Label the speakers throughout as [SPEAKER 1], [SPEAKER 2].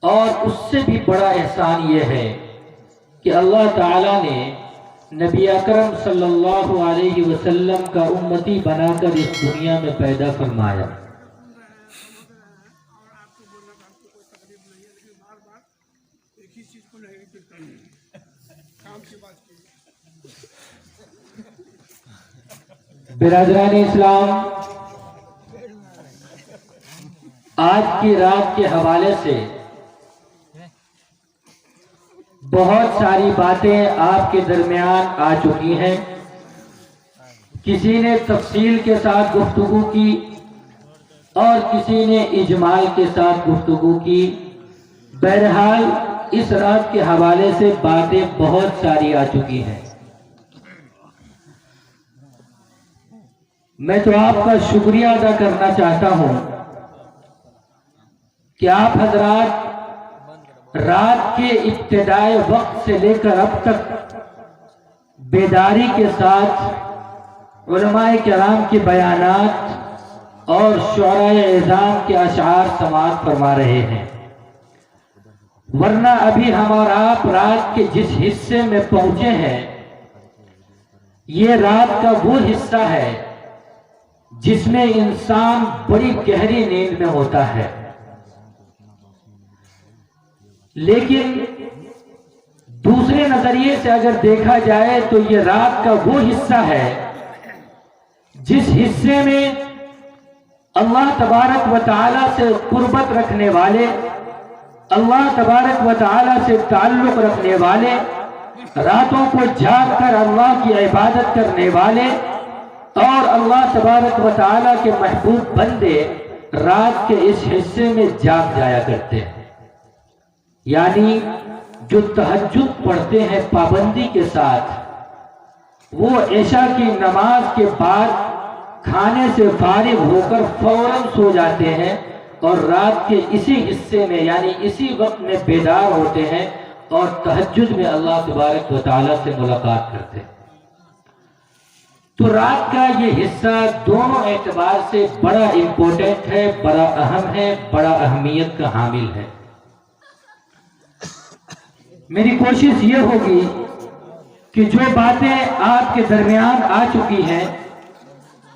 [SPEAKER 1] اور اس سے بھی بڑا احسان یہ ہے کہ اللہ تعالیٰ نے نبی اکرم صلی اللہ علیہ وسلم کا امتی بنا کر اس دنیا میں پیدا فرمایا۔ برادران اسلام، آج کی رات کے حوالے سے بہت ساری باتیں آپ کے درمیان آ چکی ہیں۔ کسی نے تفصیل کے ساتھ گفتگو کی اور کسی نے اجمال کے ساتھ گفتگو کی۔ بہرحال اس رات کے حوالے سے باتیں بہت ساری آ چکی ہیں۔ میں تو آپ کا شکریہ ادا کرنا چاہتا ہوں کہ آپ حضرات رات کے ابتدائی وقت سے لے کر اب تک بیداری کے ساتھ علماء کرام کے بیانات اور شعراء اعظام کے اشعار سماعت فرما رہے ہیں، ورنہ ابھی ہم اور آپ رات کے جس حصے میں پہنچے ہیں یہ رات کا وہ حصہ ہے جس میں انسان بڑی گہری نیند میں ہوتا ہے، لیکن دوسرے نظریے سے اگر دیکھا جائے تو یہ رات کا وہ حصہ ہے جس حصے میں اللہ تبارک و تعالی سے قربت رکھنے والے، اللہ تبارک و تعالی سے تعلق رکھنے والے، راتوں کو جاگ کر اللہ کی عبادت کرنے والے اور اللہ تبارک و تعالی کے محبوب بندے رات کے اس حصے میں جاگ جایا کرتے ہیں، یعنی جو تہجد پڑھتے ہیں پابندی کے ساتھ، وہ عشاء کی نماز کے بعد کھانے سے فارغ ہو کر فوراً سو جاتے ہیں اور رات کے اسی حصے میں یعنی اسی وقت میں بیدار ہوتے ہیں اور تہجد میں اللہ تبارک و تعالی سے ملاقات کرتے ہیں۔ تو رات کا یہ حصہ دونوں اعتبار سے بڑا امپورٹنٹ ہے، بڑا اہم ہے، بڑا اہمیت کا حامل ہے۔ میری کوشش یہ ہوگی کہ جو باتیں آپ کے درمیان آ چکی ہیں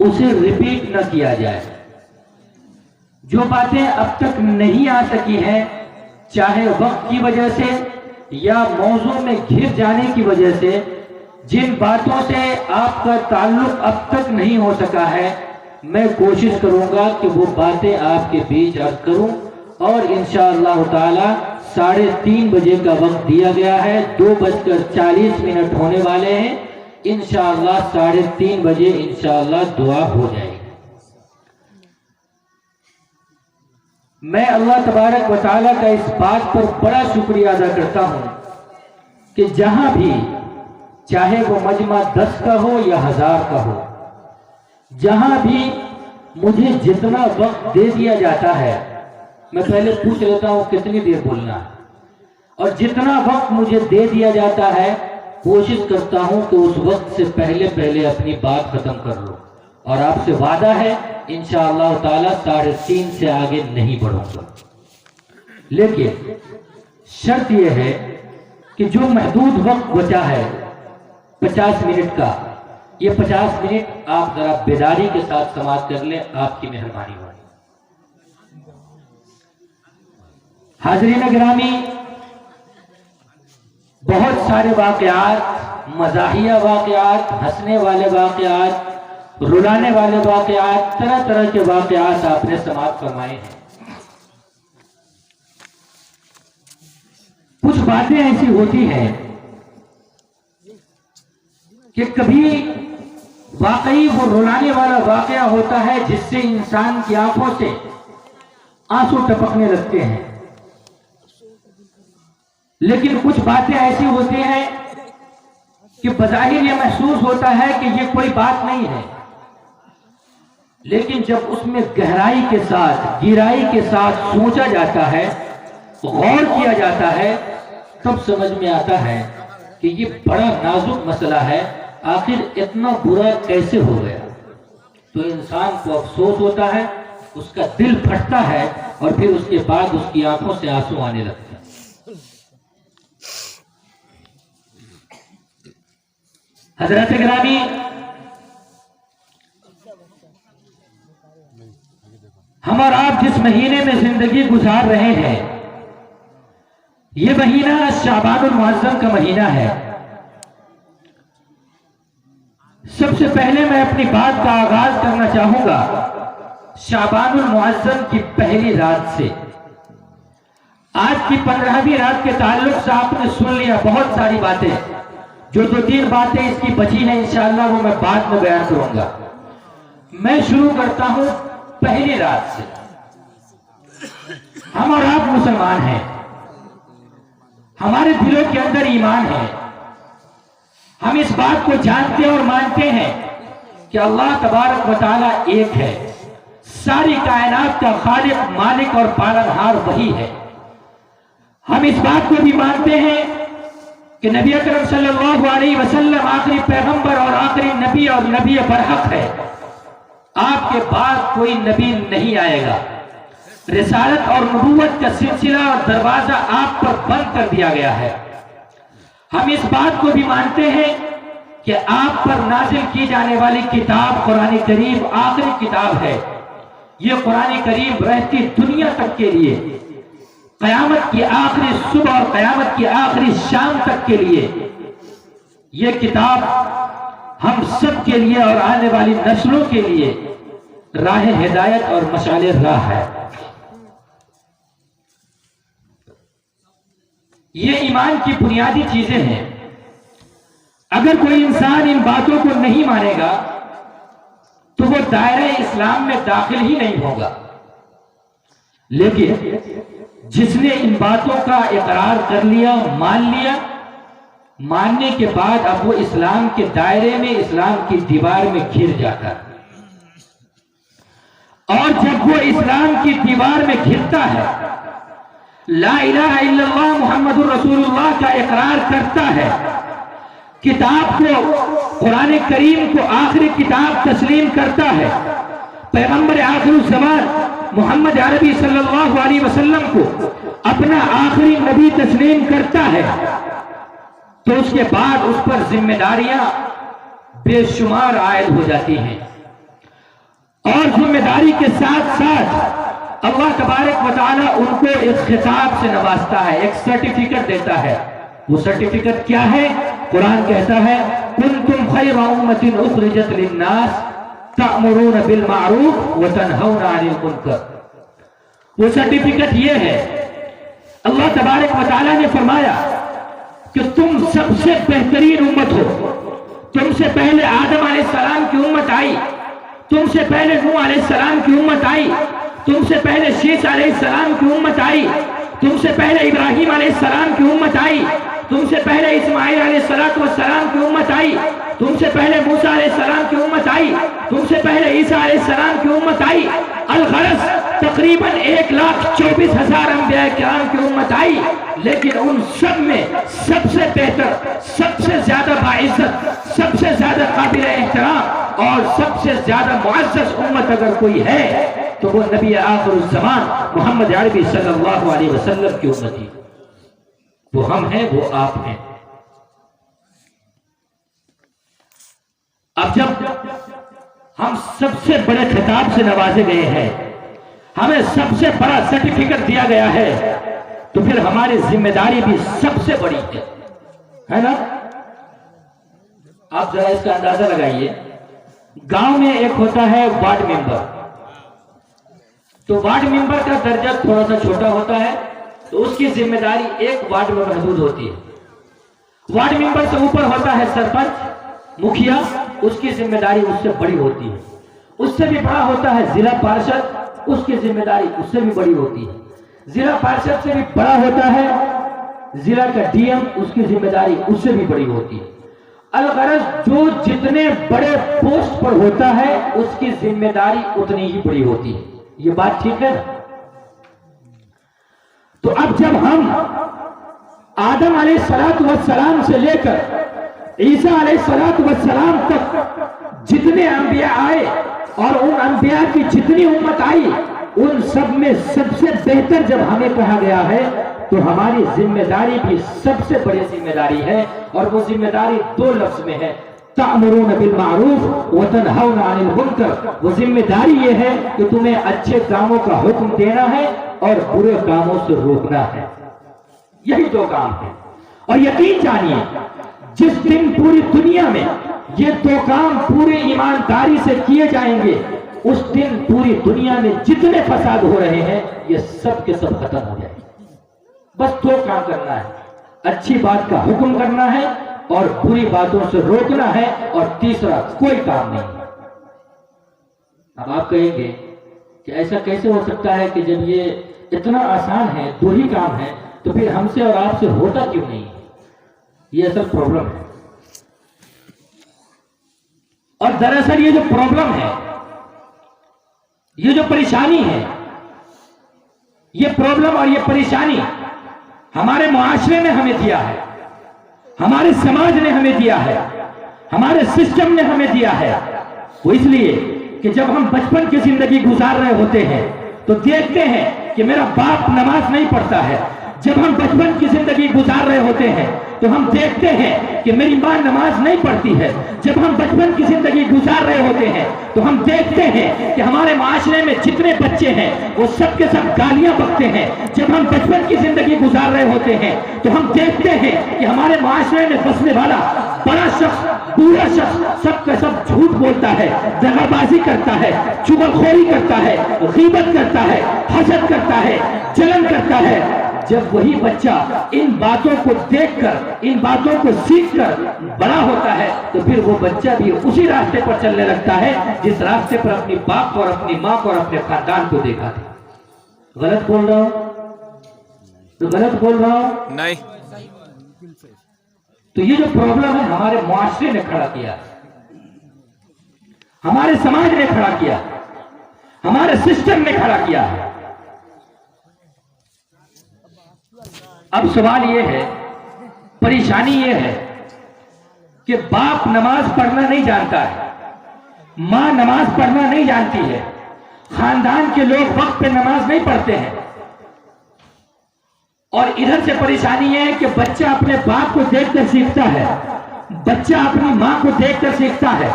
[SPEAKER 1] اسے ریپیٹ نہ کیا جائے، جو باتیں اب تک نہیں آ سکی ہیں چاہے وقت کی وجہ سے یا موضوع میں گھر جانے کی وجہ سے، جن باتوں سے آپ کا تعلق اب تک نہیں ہو سکا ہے، میں کوشش کروں گا کہ وہ باتیں آپ کے بیچ عرض کروں، اور انشاءاللہ تعالی 3:30 بجے کا وقت دیا گیا ہے، 2:40 ہونے والے ہیں، انشاءاللہ 3:30 بجے انشاءاللہ دعا ہو جائے گی۔ میں اللہ تبارک و تعالیٰ کا اس بات پر بڑا شکریہ ادا کرتا ہوں کہ جہاں بھی، چاہے وہ مجمع 10 کا ہو یا 1000 کا ہو، جہاں بھی مجھے جتنا وقت دے دیا جاتا ہے، میں پہلے پوچھ لیتا ہوں کتنی دیر بولنا ہے، اور جتنا وقت مجھے دے دیا جاتا ہے کوشش کرتا ہوں کہ اس وقت سے پہلے اپنی بات ختم کر لوں، اور آپ سے وعدہ ہے انشاءاللہ تعالی 3:30 سے آگے نہیں بڑھوں گا۔ لیکن شرط یہ ہے کہ جو محدود وقت بچا ہے 50 منٹ کا، یہ 50 منٹ آپ ذرا بیداری کے ساتھ سماعت کر لیں، آپ کی مہربانی ہوگی۔ حاضرین گرامی، بہت سارے واقعات، مزاحیہ واقعات، ہنسنے والے واقعات، رلانے والے واقعات، طرح طرح کے واقعات آپ نے سماعت فرمائے ہیں۔ کچھ باتیں ایسی ہوتی ہیں کہ کبھی واقعی وہ رلانے والا واقعہ ہوتا ہے جس سے انسان کی آنکھوں سے آنسو ٹپکنے لگتے ہیں، لیکن کچھ باتیں ایسی ہوتی ہیں کہ بظاہر یہ محسوس ہوتا ہے کہ یہ کوئی بات نہیں ہے، لیکن جب اس میں گہرائی کے ساتھ، گہرائی کے ساتھ سوچا جاتا ہے، غور کیا جاتا ہے، تب سمجھ میں آتا ہے کہ یہ بڑا نازک مسئلہ ہے، آخر اتنا برا کیسے ہو گیا۔ تو انسان کو افسوس ہوتا ہے، اس کا دل پھٹتا ہے اور پھر اس کے بعد اس کی آنکھوں سے آنسو آنے لگتے ہیں۔ حضرت گرامی، ہم اور آپ جس مہینے میں زندگی گزار رہے ہیں، یہ مہینہ شعبان المعظم کا مہینہ ہے۔ سب سے پہلے میں اپنی بات کا آغاز کرنا چاہوں گا شعبان المعظم کی پہلی رات سے۔ آج کی 15ویں رات کے تعلق سے آپ نے سن لیا بہت ساری باتیں، جو 2-3 باتیں اس کی بچی ہیں انشاءاللہ وہ میں بعد میں بیان کروں گا۔ میں شروع کرتا ہوں پہلی رات سے۔ ہم اور آپ مسلمان ہیں، ہمارے دلوں کے اندر ایمان ہے، ہم اس بات کو جانتے اور مانتے ہیں کہ اللہ تبارک و تعالیٰ ایک ہے، ساری کائنات کا خالق، مالک اور پالنہار وہی ہے۔ ہم اس بات کو بھی مانتے ہیں کہ نبی اکرم صلی اللہ علیہ وسلم آخری پیغمبر اور آخری نبی اور نبی برحق ہے، آپ کے بعد کوئی نبی نہیں آئے گا۔ رسالت اور نبوت کا سلسلہ اور دروازہ آپ پر بند کر دیا گیا ہے۔ ہم اس بات کو بھی مانتے ہیں کہ آپ پر نازل کی جانے والی کتاب قرآن کریم آخری کتاب ہے۔ یہ قرآن کریم رہتی دنیا تک کے لیے، قیامت کی آخری صبح اور قیامت کی آخری شام تک کے لیے یہ کتاب ہم سب کے لیے اور آنے والی نسلوں کے لیے راہ ہدایت اور مشعل راہ ہے۔ یہ ایمان کی بنیادی چیزیں ہیں۔ اگر کوئی انسان ان باتوں کو نہیں مانے گا تو وہ دائرہ اسلام میں داخل ہی نہیں ہوگا، لیکن جس نے ان باتوں کا اقرار کر لیا، مان لیا، ماننے کے بعد اب وہ اسلام کے دائرے میں، اسلام کی دیوار میں گھر جاتا ہے۔ اور جب وہ اسلام کی دیوار میں گھرتا ہے، لا الہ الا اللہ محمد الرسول اللہ کا اقرار کرتا ہے، کتاب کو، قرآن کریم کو آخری کتاب تسلیم کرتا ہے، پیغمبر آخر الزمان محمد عربی صلی اللہ علیہ وسلم کو اپنا آخری نبی تسلیم کرتا ہے، تو اس کے بعد اس پر ذمہ داریاں بے شمار عائد ہو جاتی ہیں۔ اور ذمہ داری کے ساتھ ساتھ اللہ تبارک و تعالی ان کو ایک خطاب سے نوازتا ہے، ایک سرٹیفکیٹ دیتا ہے۔ وہ سرٹیفکیٹ کیا ہے؟ قرآن کہتا ہے کنتم خیر امۃ اخرجت للناس تأمرون بالمعروف وتنہون عن المنکر۔ وہ سرٹیفکیٹ یہ ہے، اللہ تبارک و تعالی نے فرمایا کہ تم سب سے بہترین امت ہو۔ تم سے پہلے آدم علیہ السلام کی امت آئی، تم سے پہلے نوح علیہ السلام کی امت آئی، تم سے پہلے شیس علیہ السلام کی امت آئی، تم سے پہلے ابراہیم علیہ السلام کی امت آئی، تم سے پہلے اسماعیل علیہ السلام کی امت آئی، تم سے پہلے موسیٰ علیہ السلام کی امت آئی، تم سے پہلے عیسیٰ علیہ السلام کی امت آئی۔ الغرض تقریباً 1,24,000 انبیاء کرام کی امت آئی، لیکن ان سب میں سب سے بہتر، سب سے زیادہ باعزت، سب سے زیادہ قابل احترام اور سب سے زیادہ معزز امت اگر کوئی ہے تو وہ نبی آخر الزمان محمد عربی صلی اللہ علیہ وسلم کی امت ہی۔ وہ ہم ہیں، وہ آپ ہیں۔ اب جب ہم سب سے بڑے خطاب سے نوازے گئے ہیں، ہمیں سب سے بڑا سرٹیفکیٹ دیا گیا ہے، تو پھر ہماری ذمہ داری بھی سب سے بڑی ہے نا؟ آپ ذرا اس کا اندازہ لگائیے، گاؤں میں ایک ہوتا ہے وارڈ ممبر، تو وارڈ ممبر کا درجہ تھوڑا سا چھوٹا ہوتا ہے، تو اس کی ذمہ داری ایک وارڈ میں محدود ہوتی ہے۔ وارڈ ممبر سے اوپر ہوتا ہے سرپنچ، مکھیا، اس کی ذمہ داری اس سے بڑی ہوتی ہے۔ اس سے بھی بڑا ہوتا ہے ضلع پارشد، اس کی ذمہ داری اس سے بھی بڑی ہوتی ہے۔ ضلع پارشد سے بھی بڑا ہوتا ہے ضلع کا ڈی ایم، اس کی ذمہ داری اس سے بھی بڑی ہوتی ہے۔ الغرض جو جتنے بڑے پوسٹ پر ہوتا ہے اس کی ذمہ داری اتنی ہی بڑی ہوتی ہے۔ یہ بات ٹھیک ہے نا؟ تو اب جب ہم آدم علیہ السلام سے لے کر عیسیٰ علیہ السلام تک جتنے انبیاء آئے اور ان انبیاء کی جتنی امت آئی، ان سب میں سب سے بہتر جب ہمیں کہا گیا ہے تو ہماری ذمہ داری بھی سب سے بڑی ذمہ داری ہے، اور وہ ذمہ داری دو لفظ میں ہے، تأمرون بالمعروف وتنہون عن المنکر۔ وہ ذمہ داری یہ ہے کہ تمہیں اچھے کاموں کا حکم دینا ہے اور برے کاموں سے روکنا ہے، یہی دو کام ہیں۔ اور یقین جانیے جس دن پوری دنیا میں یہ دو کام پوری ایمانداری سے کیے جائیں گے، اس دن پوری دنیا میں جتنے فساد ہو رہے ہیں یہ سب کے سب ختم ہو جائیں گے۔ بس دو کام کرنا ہے، اچھی بات کا حکم کرنا ہے اور بری باتوں سے روکنا ہے، اور تیسرا کوئی کام نہیں۔ اب آپ کہیں گے کہ ایسا کیسے ہو سکتا ہے کہ جب یہ اتنا آسان ہے، دو ہی کام ہے، تو پھر ہم سے اور آپ سے ہوتا کیوں نہیں؟ یہ اصل پرابلم ہے، اور دراصل یہ جو پرابلم ہے، یہ جو پریشانی ہے، یہ پرابلم اور یہ پریشانی ہمارے معاشرے نے ہمیں دیا ہے، ہمارے سماج نے ہمیں دیا ہے، ہمارے سسٹم نے ہمیں دیا ہے۔ وہ اس لیے کہ جب ہم بچپن کی زندگی گزار رہے ہوتے ہیں تو دیکھتے ہیں کہ میرا باپ نماز نہیں پڑھتا ہے، جب ہم بچپن کی زندگی گزار رہے ہوتے ہیں تو ہم دیکھتے ہیں کہ میری ماں نماز نہیں پڑھتی ہے، جب ہم بچپن کی زندگی گزار رہے ہوتے ہیں تو ہم دیکھتے ہیں کہ ہمارے معاشرے میں جتنے بچے ہیں وہ سب کے سب گالیاں بکتے ہیں، جب ہم بچپن کی زندگی گزار رہے ہوتے ہیں تو ہم دیکھتے ہیں کہ ہمارے معاشرے میں بسنے والا بڑا شخص پورا شخص سب کا سب جھوٹ بولتا ہے، دغا بازی کرتا ہے، چغلخوری کرتا ہے، غیبت کرتا ہے، حسد کرتا ہے، جلن کرتا ہے۔ جب وہی بچہ ان باتوں کو دیکھ کر، ان باتوں کو سیکھ کر بڑا ہوتا ہے تو پھر وہ بچہ بھی اسی راستے پر چلنے لگتا ہے جس راستے پر اپنی باپ اور اپنی ماں کو اور اپنے خاندان کو دیکھا تھا۔ غلط بول رہا ہوں تو غلط بول رہا ہوں
[SPEAKER 2] نہیں۔
[SPEAKER 1] تو یہ جو پرابلم ہے ہمارے معاشرے نے کھڑا کیا، ہمارے سماج نے کھڑا کیا، ہمارے سسٹم نے کھڑا کیا۔ اب سوال یہ ہے، پریشانی یہ ہے کہ باپ نماز پڑھنا نہیں جانتا ہے، ماں نماز پڑھنا نہیں جانتی ہے، خاندان کے لوگ وقت پہ نماز نہیں پڑھتے ہیں، اور ادھر سے پریشانی یہ ہے کہ بچہ اپنے باپ کو دیکھ کر سیکھتا ہے، بچہ اپنی ماں کو دیکھ کر سیکھتا ہے،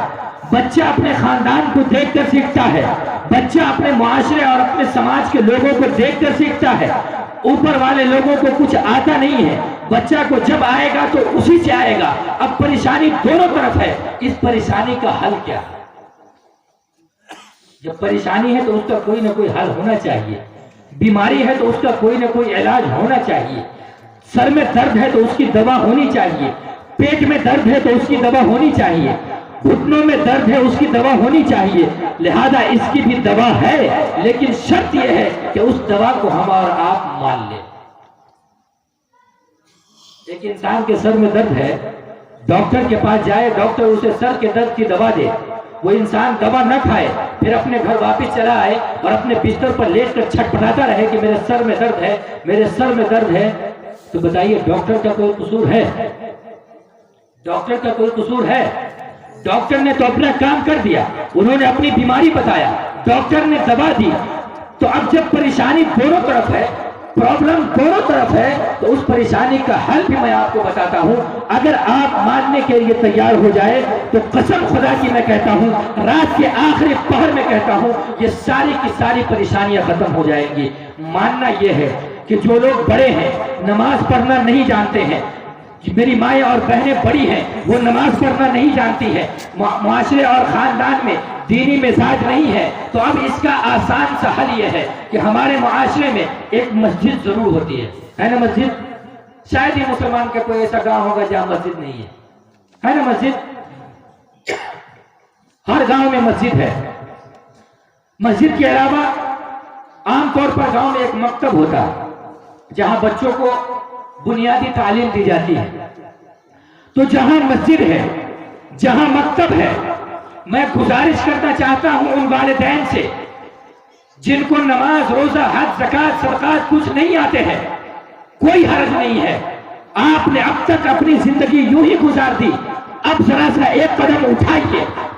[SPEAKER 1] بچہ اپنے خاندان کو دیکھ کر سیکھتا ہے، بچہ اپنے معاشرے اور اپنے سماج کے لوگوں کو دیکھ کر سیکھتا ہے۔ اوپر والے لوگوں کو کچھ آتا نہیں ہے، بچہ کو جب آئے گا تو اسی سے آئے گا۔ اب پریشانی دونوں طرف ہے، اس پریشانی کا حل کیا؟ جب پریشانی ہے تو اس کا کوئی نہ کوئی حل ہونا چاہیے، بیماری ہے تو اس کا کوئی نہ کوئی علاج ہونا چاہیے، سر میں درد ہے تو اس کی دوا ہونی چاہیے، پیٹ میں درد ہے تو اس کی دوا ہونی چاہیے، گھٹنوں میں درد ہے اس کی دوا ہونی چاہیے، لہذا اس کی بھی دوا ہے، لیکن شرط یہ ہے کہ اس دوا کو ہم اور آپ مان لیں۔ ایک انسان کے سر میں درد ہے، ڈاکٹر کے پاس جائے، ڈاکٹر اسے سر کے درد کی دوا دے، وہ انسان دوا نہ کھائے، پھر اپنے گھر واپس چلا آئے اور اپنے بستر پر لیٹ کر چھٹپٹاتا رہے کہ میرے سر میں درد ہے، میرے سر میں درد ہے، تو بتائیے ڈاکٹر کا کوئی قصور ہے؟ ڈاکٹر کا کوئی قصور ہے؟ ڈاکٹر نے تو اپنا کام کر دیا، انہوں نے اپنی بیماری بتایا، ڈاکٹر نے دوا دی۔ تو اب جب پریشانی دونوں طرف ہے، پرابلم دونوں طرف ہے، تو اس پریشانی کا حل بھی میں آپ کو بتاتا ہوں۔ اگر آپ ماننے کے لیے تیار ہو جائے تو قسم خدا کی میں کہتا ہوں، رات کے آخری پہر میں کہتا ہوں، یہ ساری کی ساری پریشانیاں ختم ہو جائیں گی۔ ماننا یہ ہے کہ جو لوگ بڑے ہیں، نماز پڑھنا نہیں جانتے ہیں، میری مائیں اور بہنیں بڑی ہیں، وہ نماز پڑھنا نہیں جانتی ہے، معاشرے اور خاندان میں دینی مزاج نہیں ہے، تو اب اس کا آسان سا حل یہ ہے کہ ہمارے معاشرے میں ایک مسجد ضرور ہوتی ہے نا؟ مسجد شاید ہی مسلمان کا کوئی ایسا گاؤں ہوگا جہاں مسجد نہیں ہے نا؟ مسجد ہر گاؤں میں مسجد ہے۔ مسجد کے علاوہ عام طور پر گاؤں میں ایک مکتب ہوتا ہے جہاں بچوں کو بنیادی تعلیم دی جاتی ہے۔ تو جہاں مسجد ہے، جہاں مکتب ہے، میں گزارش کرنا چاہتا ہوں ان والدین سے جن کو نماز، روزہ، حج، زکوٰۃ، صدقات کچھ نہیں آتے ہیں، کوئی حرج نہیں ہے، آپ نے اب تک اپنی زندگی یوں ہی گزار دی، اب ذرا سا ایک قدم اٹھائیے،